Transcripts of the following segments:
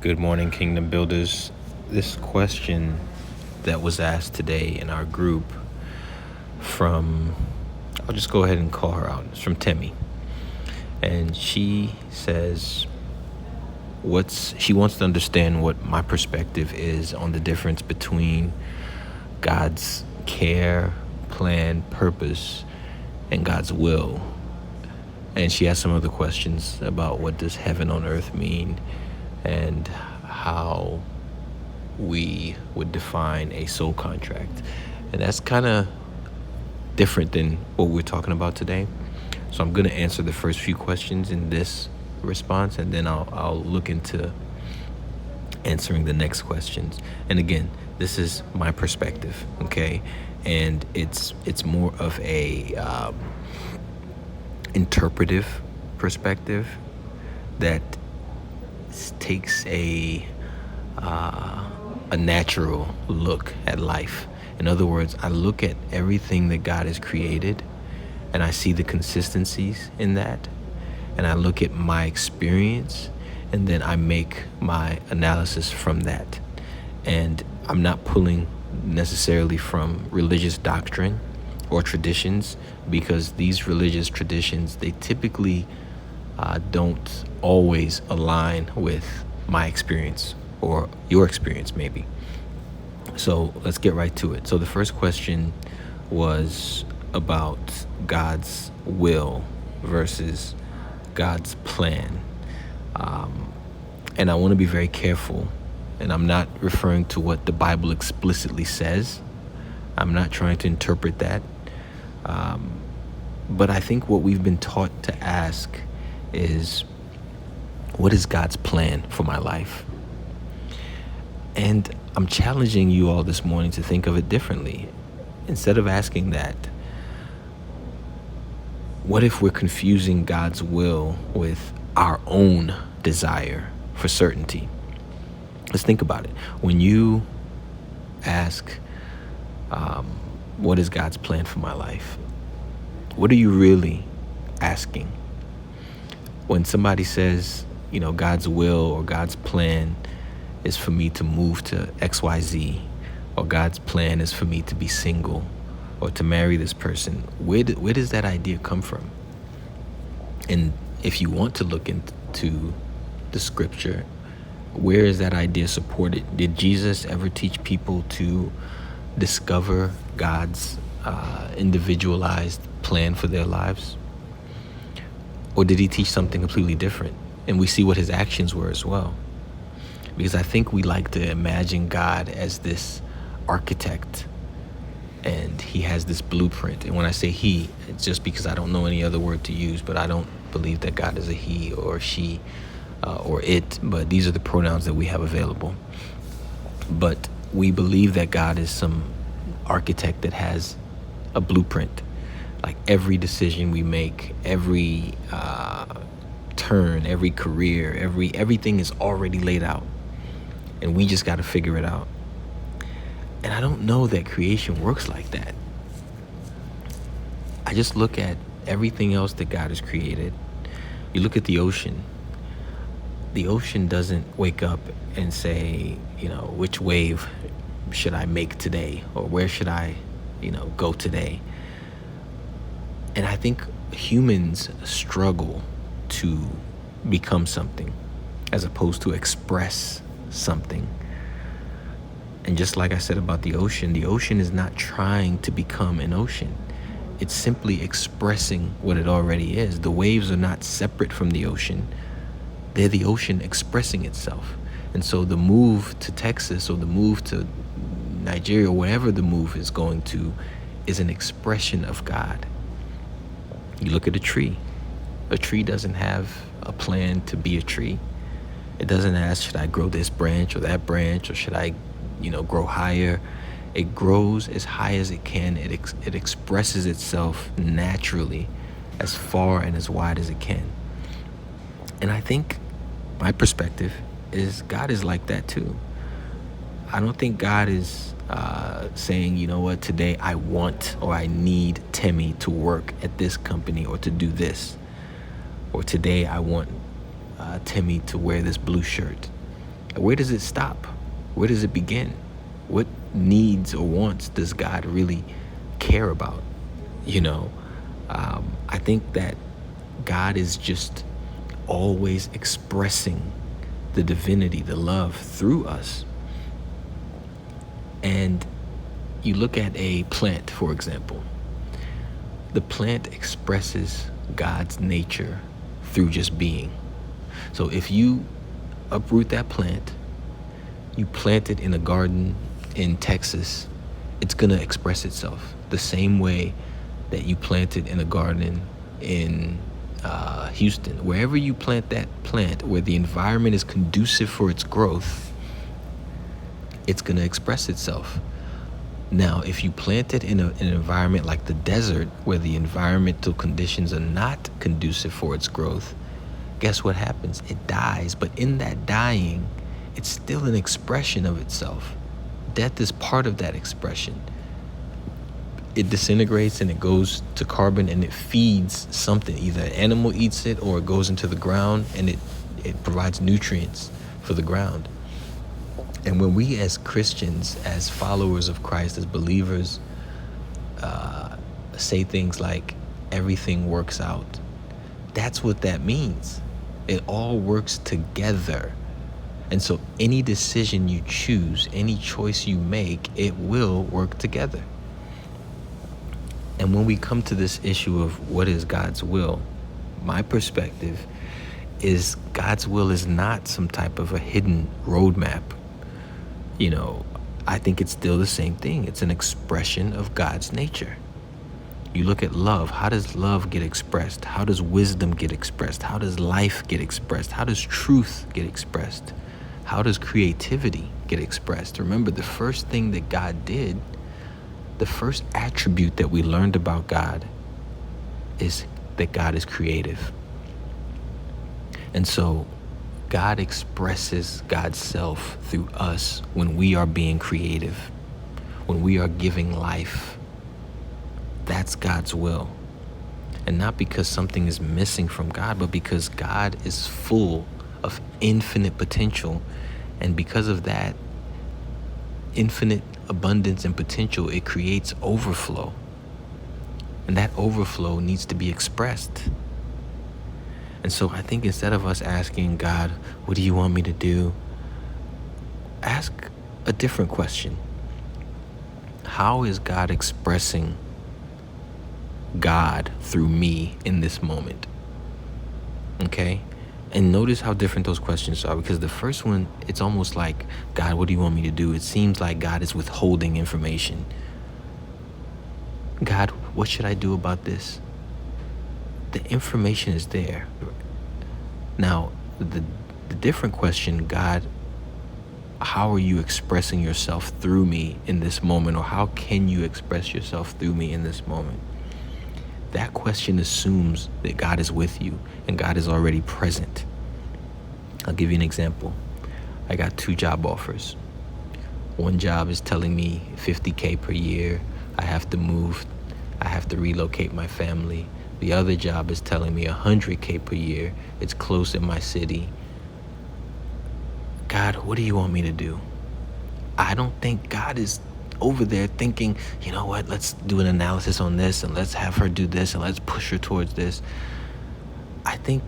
Good morning, Kingdom Builders. This question that was asked today in our group from, I'll just go ahead and call her out. It's from Temi. And she says, she wants to understand what my perspective is on the difference between God's care, plan, purpose, and God's will. And she has some other questions about what does heaven on earth mean and how we would define a soul contract. And that's kind of different than what we're talking about today. So I'm going to answer the first few questions in this response, and then I'll look into answering the next questions. And again, this is my perspective, okay? And it's more of a interpretive perspective that takes a natural look at life. In other words, I look at everything that God has created and I see the consistencies in that, and I look at my experience and then I make my analysis from that. And I'm not pulling necessarily from religious doctrine or traditions, because these religious traditions, they typically don't always align with my experience or your experience maybe. So let's get right to it. So the first question was about God's will versus God's plan. And I want to be very careful, and I'm not referring to what the Bible explicitly says. I'm not trying to interpret that. But I think what we've been taught to ask is, what is God's plan for my life? And I'm challenging you all this morning to think of it differently. Instead of asking that, what if we're confusing God's will with our own desire for certainty? Let's think about it. When you ask, what is God's plan for my life? What are you really asking? When somebody says, God's will or God's plan is for me to move to XYZ, or God's plan is for me to be single or to marry this person, where does that idea come from? And if you want to look into the scripture, where is that idea supported? Did Jesus ever teach people to discover God's individualized plan for their lives? Or did he teach something completely different? And we see what his actions were as well. Because I think we like to imagine God as this architect, and he has this blueprint. And when I say he, it's just because I don't know any other word to use, but I don't believe that God is a he or she or it, but these are the pronouns that we have available. But we believe that God is some architect that has a blueprint. Like every decision we make, every turn, every career, everything is already laid out, and we just got to figure it out. And I don't know that creation works like that. I just look at everything else that God has created. You look at the ocean. The ocean doesn't wake up and say, which wave should I make today, or where should I, go today. And I think humans struggle to become something as opposed to express something. And just like I said about the ocean is not trying to become an ocean. It's simply expressing what it already is. The waves are not separate from the ocean. They're the ocean expressing itself. And so the move to Texas or the move to Nigeria, wherever the move is going to, is an expression of God. You look at a tree. A tree doesn't have a plan to be a tree. It doesn't ask, should I grow this branch or that branch, or should I, grow higher? It grows as high as it can. It expresses itself naturally as far and as wide as it can. And I think my perspective is God is like that too. I don't think God is saying, today I want or I need Temi to work at this company or to do this. Or today I want Temi to wear this blue shirt. Where does it stop? Where does it begin? What needs or wants does God really care about? You know, I think that God is just always expressing the divinity, the love through us. And you look at a plant, for example, the plant expresses God's nature through just being. So if you uproot that plant, you plant it in a garden in Texas, it's going to express itself the same way that you plant it in a garden in Houston. Wherever you plant that plant, where the environment is conducive for its growth, it's going to express itself. Now, if you plant it in an environment like the desert, where the environmental conditions are not conducive for its growth, guess what happens? It dies. But in that dying, it's still an expression of itself. Death is part of that expression. It disintegrates and it goes to carbon and it feeds something. Either an animal eats it or it goes into the ground and it provides nutrients for the ground. And when we as Christians, as followers of Christ, as believers, say things like everything works out, that's what that means. It all works together. And so any decision you choose, any choice you make, it will work together. And when we come to this issue of what is God's will, my perspective is God's will is not some type of a hidden roadmap. You know, I think it's still the same thing. It's an expression of God's nature. You look at love. How does love get expressed? How does wisdom get expressed? How does life get expressed? How does truth get expressed? How does creativity get expressed? Remember, the first thing that God did, the first attribute that we learned about God is that God is creative. And so God expresses God's self through us when we are being creative, when we are giving life. That's God's will. And not because something is missing from God, but because God is full of infinite potential. And because of that infinite abundance and potential, it creates overflow. And that overflow needs to be expressed. And so I think instead of us asking God, what do you want me to do? Ask a different question. How is God expressing God through me in this moment? Okay? And notice how different those questions are, because the first one, it's almost like, God, what do you want me to do? It seems like God is withholding information. God, what should I do about this? The information is there. Now, the different question, God, how are you expressing yourself through me in this moment? Or how can you express yourself through me in this moment? That question assumes that God is with you and God is already present. I'll give you an example. I got 2 job offers. One job is telling me $50K per year. I have to move. I have to relocate my family. The other job is telling me $100K per year. It's close in my city. God, what do you want me to do? I don't think God is over there thinking, you know what, let's do an analysis on this and let's have her do this and let's push her towards this. I think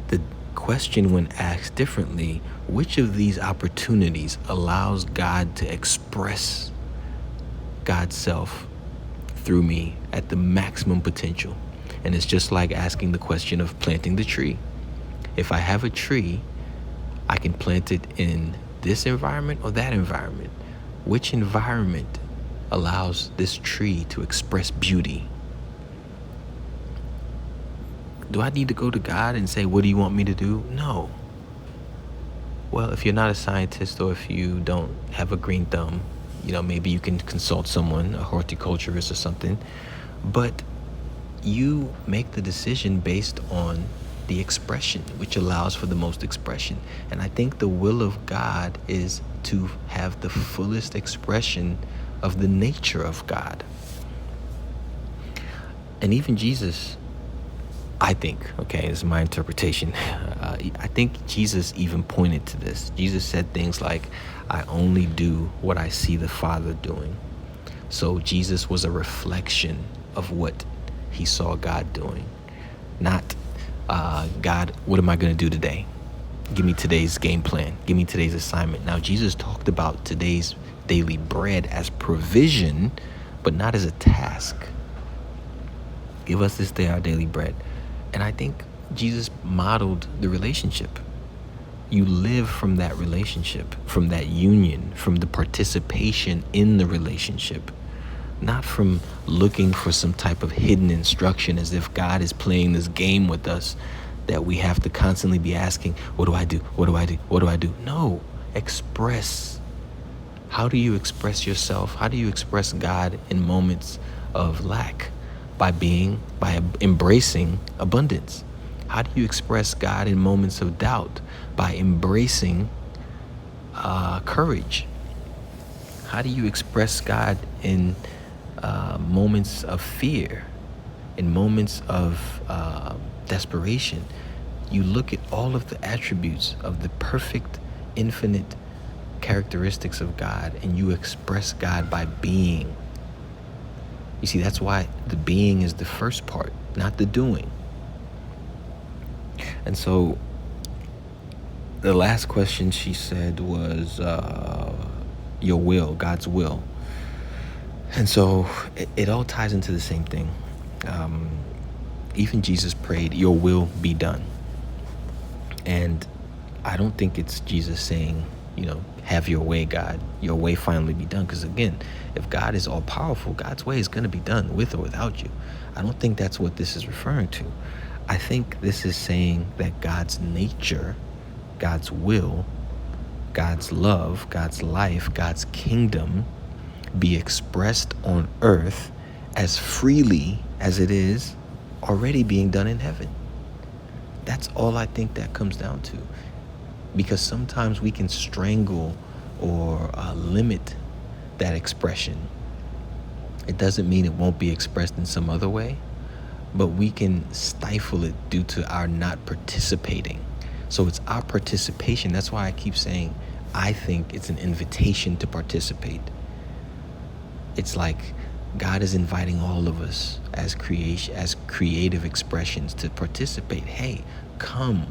the question, when asked differently, which of these opportunities allows God to express God's self through me at the maximum potential? And it's just like asking the question of planting the tree. If I have a tree, I can plant it in this environment or that environment. Which environment allows this tree to express beauty? Do I need to go to God and say, what do you want me to do? No. Well, if you're not a scientist or if you don't have a green thumb, maybe you can consult someone, a horticulturist or something. But you make the decision based on the expression, which allows for the most expression. And I think the will of God is to have the fullest expression of the nature of God. And even Jesus, I think, okay, this is my interpretation. I think Jesus even pointed to this. Jesus said things like, I only do what I see the Father doing. So Jesus was a reflection of what he saw God doing, not God, what am I going to do today? Give me today's game plan. Give me today's assignment. Now, Jesus talked about today's daily bread as provision, but not as a task. Give us this day our daily bread. And I think Jesus modeled the relationship. You live from that relationship, from that union, from the participation in the relationship, not from looking for some type of hidden instruction as if God is playing this game with us that we have to constantly be asking, what do I do? What do I do? What do I do? No, express. How do you express yourself? How do you express God in moments of lack? By embracing abundance. How do you express God in moments of doubt? By embracing courage. How do you express God in moments of fear, in moments of desperation? You look at all of the attributes of the perfect, infinite characteristics of God, and you express God by being. You see, that's why the being is the first part, not the doing. And so the last question she said was your will, God's will. And so it all ties into the same thing. Even Jesus prayed, your will be done. And I don't think it's Jesus saying, have your way, God, your way finally be done. Because again, if God is all powerful, God's way is going to be done with or without you. I don't think that's what this is referring to. I think this is saying that God's nature, God's will, God's love, God's life, God's kingdom be expressed on earth as freely as it is already being done in heaven. That's all I think that comes down to. Because sometimes we can strangle or limit that expression. It doesn't mean it won't be expressed in some other way, but we can stifle it due to our not participating. So it's our participation. That's why I keep saying I think it's an invitation to participate. It's like God is inviting all of us as creative expressions to participate. Hey, come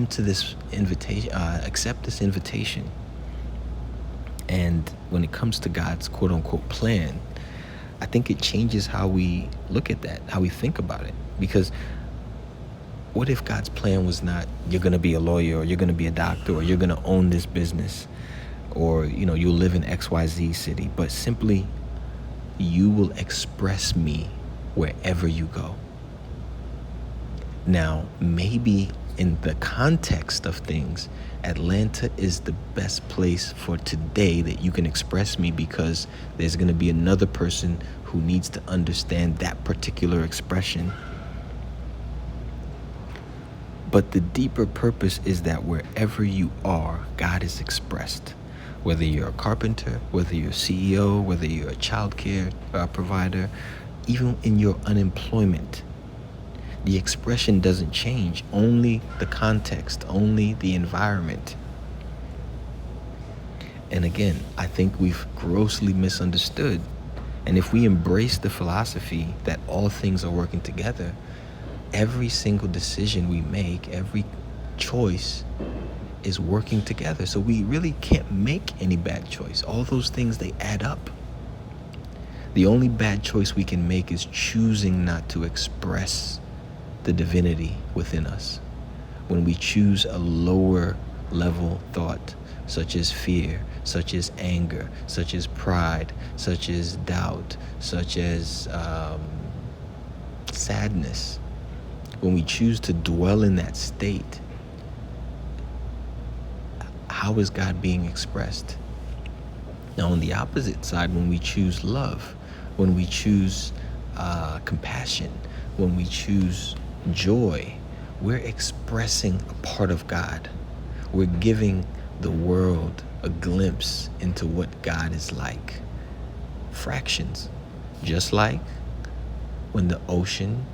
to this invitation, accept this invitation. And when it comes to God's quote unquote plan, I think it changes how we look at that, how we think about it. Because what if God's plan was not, you're going to be a lawyer, or you're going to be a doctor, or you're going to own this business, or, you'll live in XYZ city, but simply you will express me wherever you go. Now, maybe in the context of things, Atlanta is the best place for today that you can express me, because there's going to be another person who needs to understand that particular expression. But the deeper purpose is that wherever you are, God is expressed. Whether you're a carpenter, whether you're a CEO, whether you're a child care provider, even in your unemployment, the expression doesn't change, only the context, only the environment. And again, I think we've grossly misunderstood. And if we embrace the philosophy that all things are working together, every single decision we make, every choice is working together. So we really can't make any bad choice. All those things, they add up. The only bad choice we can make is choosing not to express the divinity within us. When we choose a lower level thought, such as fear, such as anger, such as pride, such as doubt, such as sadness, when we choose to dwell in that state, how is God being expressed? Now, on the opposite side, when we choose love, when we choose compassion, when we choose joy, we're expressing a part of God. We're giving the world a glimpse into what God is like. Fractions. Just like when the ocean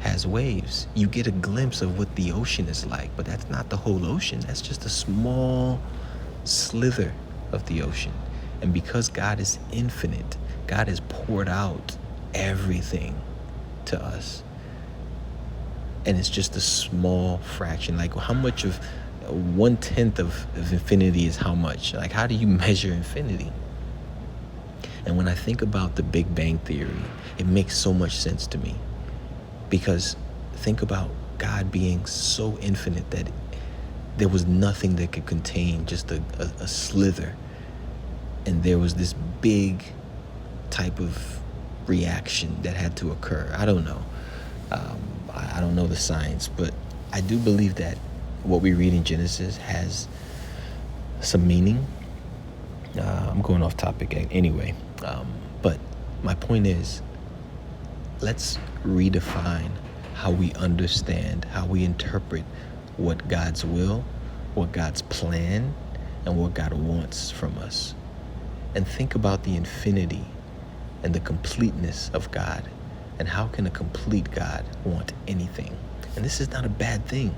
has waves. You get a glimpse of what the ocean is like, but that's not the whole ocean. That's just a small slither of the ocean. And because God is infinite, God has poured out everything to us. And it's just a small fraction. Like, how much of 1/10 of infinity is how much? Like, how do you measure infinity? And when I think about the Big Bang Theory, it makes so much sense to me. Because think about God being so infinite that there was nothing that could contain just a slither. And there was this big type of reaction that had to occur. I don't know. I don't know the science, but I do believe that what we read in Genesis has some meaning. I'm going off topic anyway. But my point is, let's redefine how we understand, how we interpret what God's will, what God's plan, and what God wants from us. And think about the infinity and the completeness of God. And how can a complete God want anything? And this is not a bad thing.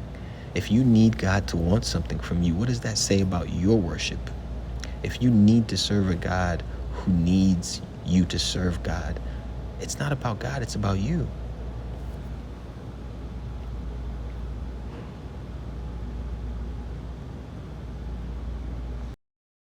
If you need God to want something from you, what does that say about your worship? If you need to serve a God who needs you to serve God, it's not about God, it's about you.